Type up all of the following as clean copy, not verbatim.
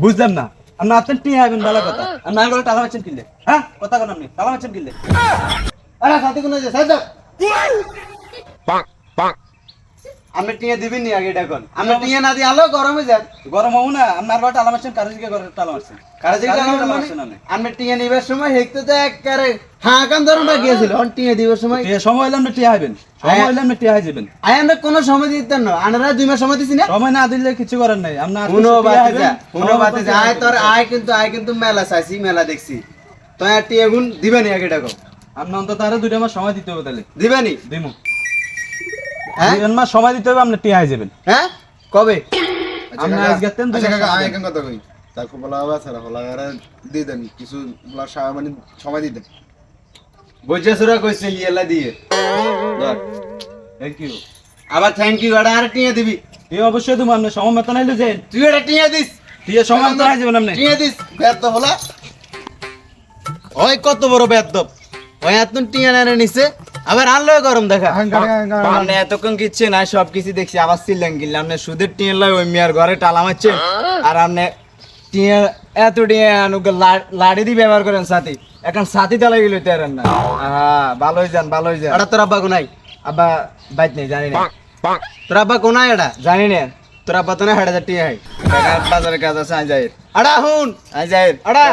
বুঝলাম না আপনি আছেন টিয়া হবেন ভালো কথা আপনি আর টালা মারছেন কিনলে হ্যাঁ কথা কোন আপনি টালা মারছেন কিনলে আরে সাথে কোন আছে সাইড আপনি টিয়া দিবেন নি আগে এটা কোন আমরা টিয়া না দিয়ে আলো গরমে যান গরম হবো না আপনার ঘরে টালা মারছেন কারো দিকে ঘরে টালা মারছেন কারো যে টালা মারছেন আপনি টিয়া নিবার সময় হেকতে তো একবারে হ্যাঁ কান ধরনটা গিয়েছিল অন টিয়া দিবার সময় টিয়া সময় হইলে আপনি টিয়া হবেন সময় হইলে আপনি টিয়া হয়ে যাবেন আই আমরা কোনো সময় দিতেন না আনারা 2 মাস সময় দিছি না সময় না দিলে কিছু করার নাই আপনার কোনো বাতে যা আয় কিন্তু মেলা চাইছি মেলা দেখছি তো আর টিয়া গুণ দিবেনি আগে এটা কোন আপনি অন্তত আরো 2 মাস সময় দিতে হবে তাহলে দিবেনি দিমু হ্যাঁ 2 মাস সময় দিতে হবে আপনি টিয়া হয়ে যাবেন হ্যাঁ কবে আপনি আজ গেতেন 2 মাস আমি কেন কথা কই তারপর বলা হবে স্যার হলাগারে দিয়ে দেন কিছু মানে সময় দিয়ে দেন বইজা সুরা কইছে ইয়েলা দিয়ে ধর থ্যাংক ইউ আবার থ্যাংক ইউ এটা আর টিয়া দিবি এই অবশ্যই তুমি আপনি সময় মতো নাইলে যেন তুই এটা টিয়া দিস টিয়া সময় মতো হয়ে যাবেন আপনি টিয়া দিস বেদ হলা ওই কত বড় বেদ ওই এতন টিয়া না নিছে আবার আনলো গরম দেখা মানে এতক্ষণ কিচ্ছে না সব কিছু দেখছি আবার সিলেন গিলাম না সুদের টিয়া লয় ওই মিয়ার ঘরে টালা মারছে আর আমনে টিয়া এত টিয়া আনুকে লাড়ি দি ব্যবহার করেন সাথী এখন সাথী তালা গেল তেরেন না হ্যাঁ ভালোই যান এটা তোর আব্বা কোনাই আব্বা বাইত নেই জানি না তোর আব্বা কোনাই এটা জানি না তোর আব্বা তো না 1000 টিয়া হয় বাজারে কাজ আছে আই যাই আড়া হুন আই যাই আড়া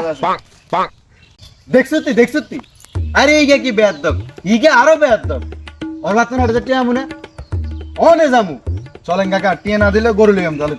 দেখছতি আরে ইগে কি বেয়াদব ইগে আরো বেয়াদব ওর বাত না 1000 টিয়া মনে ও নে জামু চলেন কাকা টিয়া না দিলে গরু লইয়াম চলেন